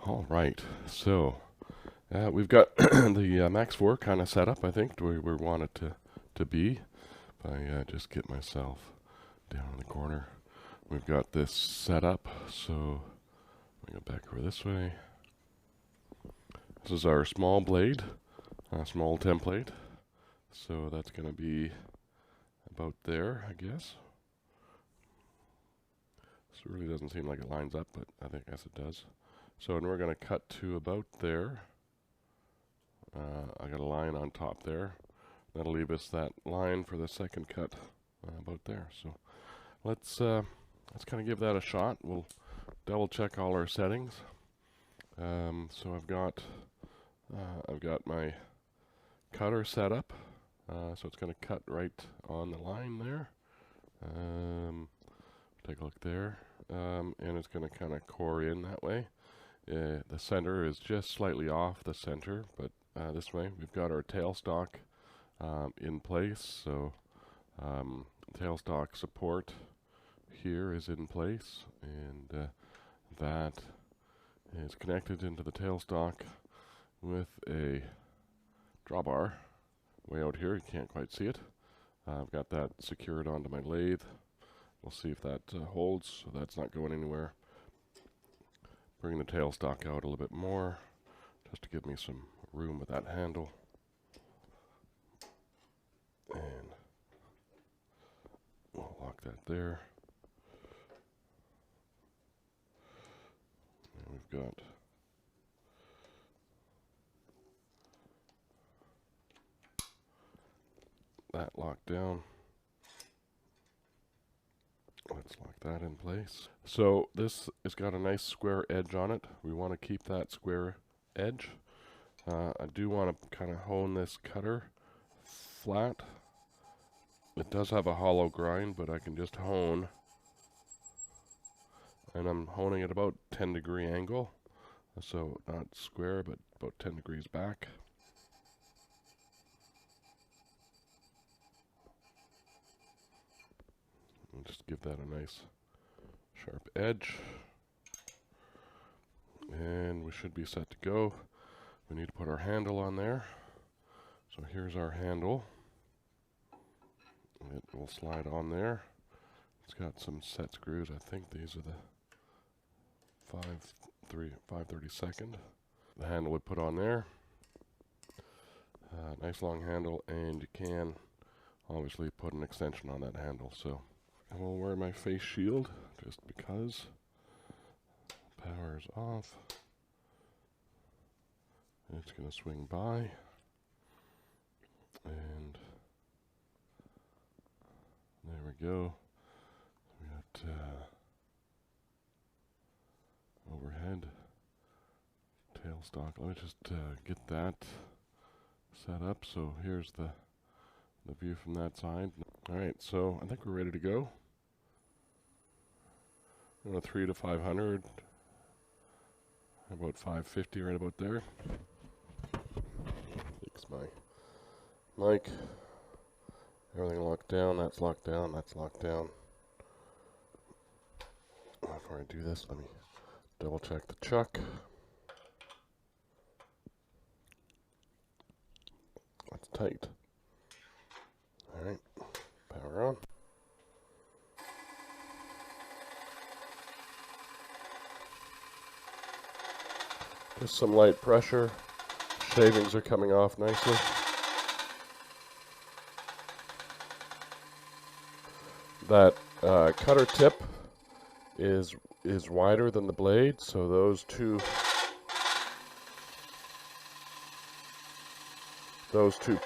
All right, so we've got the Max4 kind of set up, I think, where we want it to be. If I just get myself down in the corner. We've got this set up, so we go back over this way. This is our small blade, small template. So that's going to be about there, I guess. This really doesn't seem like it lines up, but I guess it does. So, and we're going to cut to about there. I got a line on top there. That'll leave us that line for the second cut about there. So let's kind of give that a shot. We'll double check all our settings. So I've got my cutter set up. So it's going to cut right on the line there. Take a look there. And it's going to kind of core in that way. The center is just slightly off the center, but this way we've got our tailstock in place. So tailstock support here is in place, and that is connected into the tailstock with a drawbar way out here. You can't quite see it. I've got that secured onto my lathe. We'll see if that holds, so that's not going anywhere. Bring the tailstock out a little bit more, just to give me some room with that handle. And we'll lock that there. And we've got that locked down. Let's lock that in place. So this has got a nice square edge on it. We want to keep that square edge. I do want to kind of hone this cutter flat. It does have a hollow grind, but I can just hone. And I'm honing at about 10-degree angle. So not square, but about 10 degrees back. And just give that a nice sharp edge. And we should be set to go. We need to put our handle on there. So here's our handle. It will slide on there. It's got some set screws. I think these are the 5/32. The handle we put on there. Nice long handle, and you can obviously put an extension on that handle. So I will wear my face shield just because. Power is off. It's going to swing by. And there we go. We got overhead tailstock. Let me just get that set up. So here's the view from that side. All right, so I think we're ready to go. Going to 3 to 500. About 550, right about there. Fix my mic. Everything locked down. That's locked down. That's locked down. Before I do this, let me double check the chuck. That's tight. All right, power on. Just some light pressure. Shavings are coming off nicely. That cutter tip is wider than the blade, so those two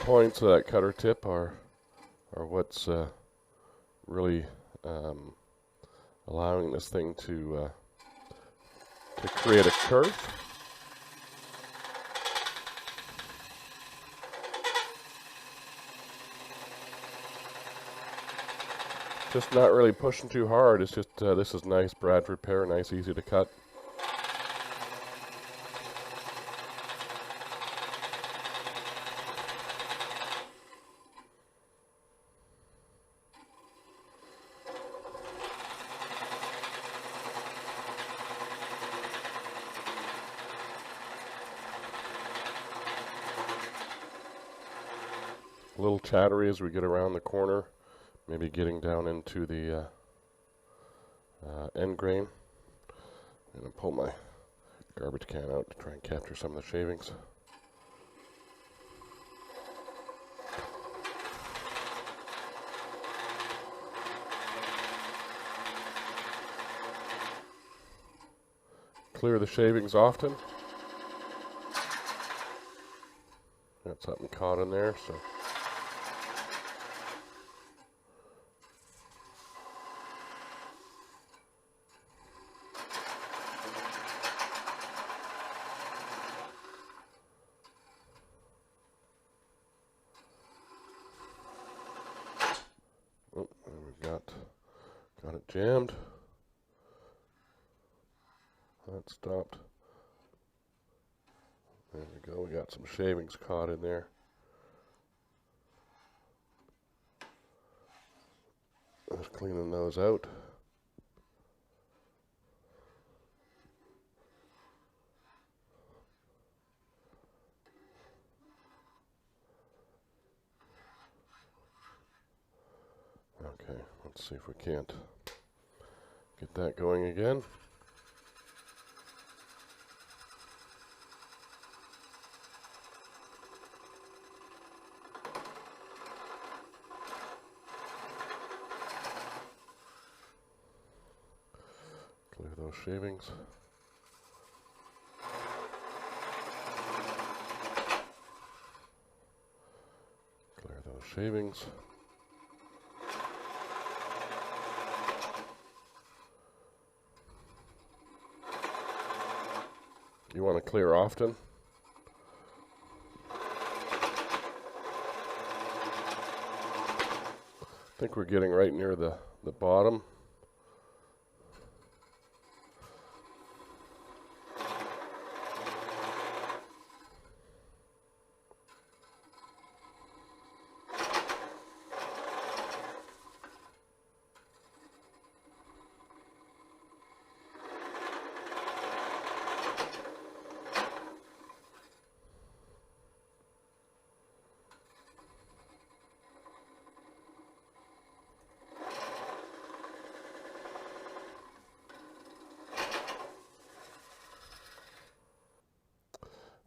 points of that cutter tip are what's really allowing this thing to create a curve. Just not really pushing too hard. It's just, this is nice Bradford pear, nice, easy to cut. A little chattery as we get around the corner, maybe getting down into the end grain. I'm going to pull my garbage can out to try and capture some of the shavings. Clear the shavings often. Got something caught in there, so oh, and we've got it jammed. That stopped. There we go. We got some shavings caught in there. Just cleaning those out. Okay, let's see if we can't get that going again. Clear those shavings. Clear those shavings. You want to clear often. I think we're getting right near the bottom.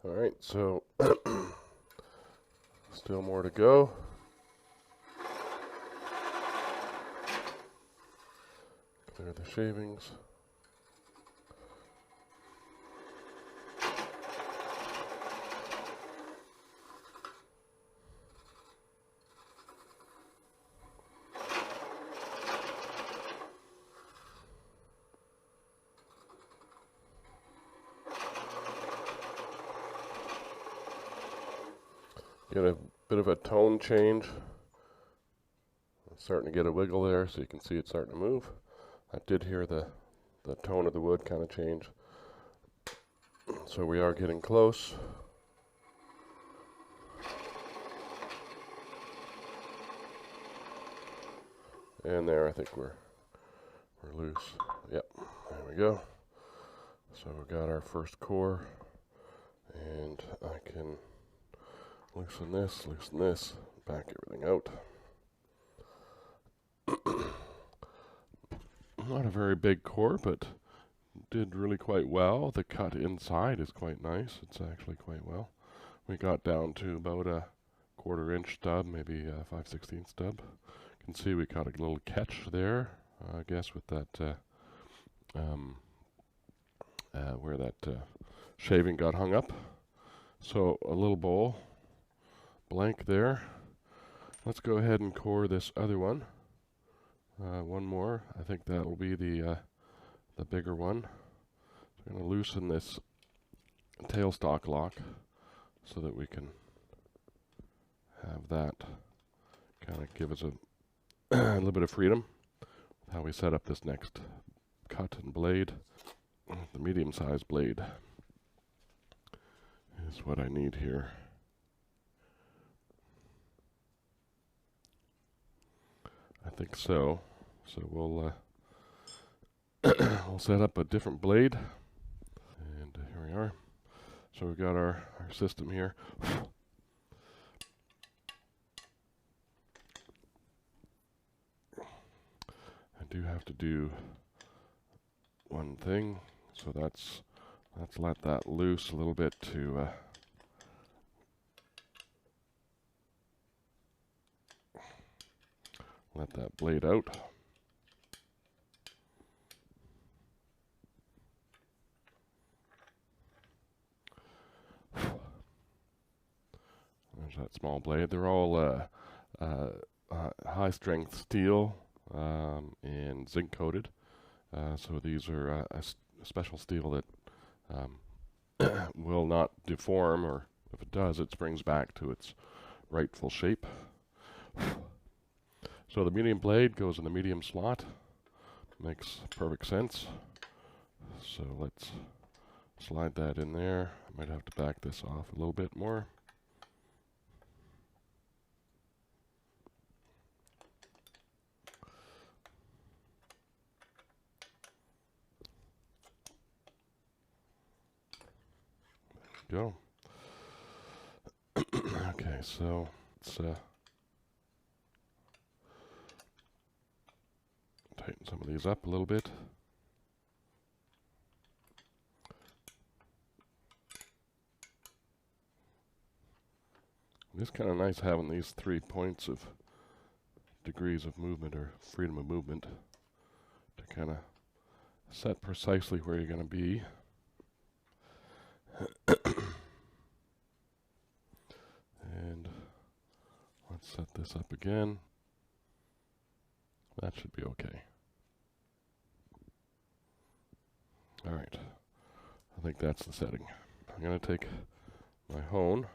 All right, so still more to go. Clear the shavings. Get a bit of a tone change. It's starting to get a wiggle there, so you can see it's starting to move. I did hear the tone of the wood kind of change. So we are getting close. And there, I think we're loose. Yep, there we go. So we got our first core, and I can loosen this, back everything out. Not a very big core, but did really quite well. The cut inside is quite nice. It's actually quite well. We got down to about a 1/4 inch stub, maybe a 5/16 stub. You can see we got a little catch there, I guess, with that where that shaving got hung up. So a little bowl blank there. Let's go ahead and core this other one. One more. I think that will be the bigger one. So I'm going to loosen this tailstock lock so that we can have that kind of give us a little bit of freedom with how we set up this next cut and blade. The medium-sized blade is what I need here. I think so. So we'll we'll set up a different blade, and here we are. So we've got our system here. do have to do one thing, so let's let that loose a little bit to let that blade out. There's that small blade. They're all high strength steel and zinc coated. So these are a special steel that will not deform, or if it does, it springs back to its rightful shape. So the medium blade goes in the medium slot. Makes perfect sense. So let's slide that in there. I might have to back this off a little bit more. Go. Okay, so let's tighten some of these up a little bit. It's kind of nice having these 3 points of degrees of movement, or freedom of movement, to kind of set precisely where you're going to be. And let's set this up again. That should be okay. All right, I think that's the setting. I'm going to take my hone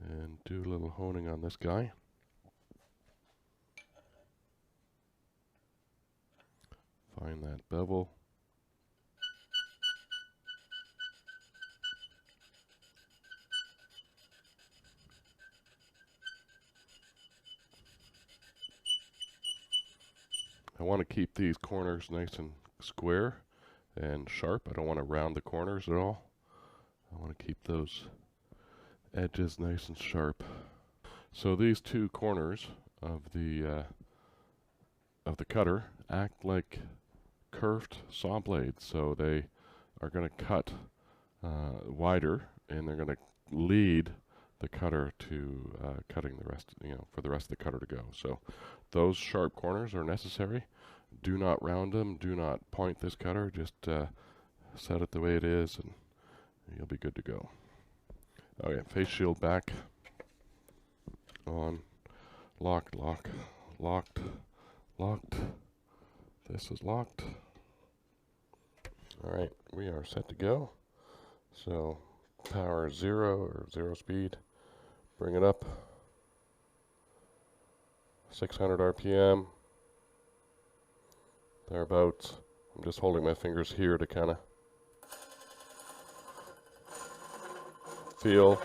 and do a little honing on this guy. Find that bevel. I want to keep these corners nice and square and sharp. I don't want to round the corners at all. I want to keep those edges nice and sharp. So these two corners of the cutter act like curved saw blades. So they are going to cut wider, and they're going to lead the cutter to cutting the rest, for the rest of the cutter to go. So those sharp corners are necessary. Do not round them. Do not point this cutter. Just set it the way it is, and you'll be good to go. Okay, face shield back on. Locked, locked, locked, locked. This is locked. All right, we are set to go. So power 0 or 0 speed. Bring it up. 600 RPM. Thereabouts. I'm just holding my fingers here to kind of feel.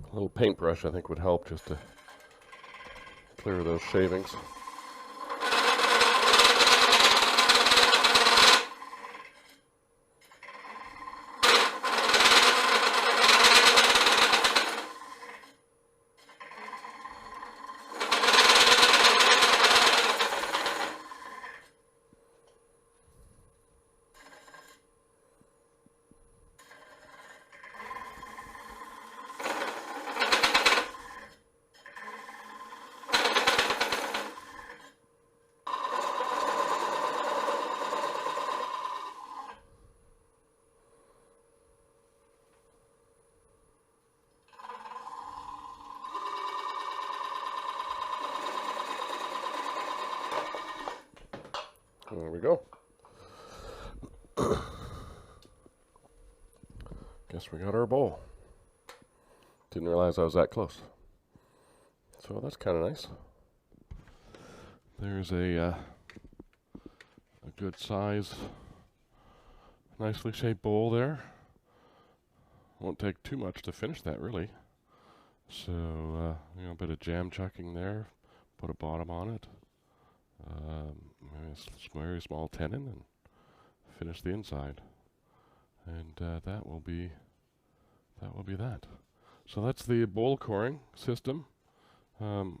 A little paintbrush, I think, would help just to clear those shavings. There we go. Guess we got our bowl. Didn't realize I was that close. So that's kind of nice. There's a good size, nicely shaped bowl there. Won't take too much to finish that, really. So, you know, a bit of jam chucking there. Put a bottom on it. Very small tenon, and finish the inside. And that will be that. So that's the bowl coring system. We've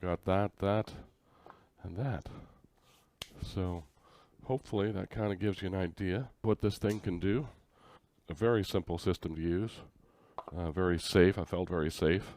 got that, and that. So hopefully that kind of gives you an idea what this thing can do. A very simple system to use. Very safe. I felt very safe.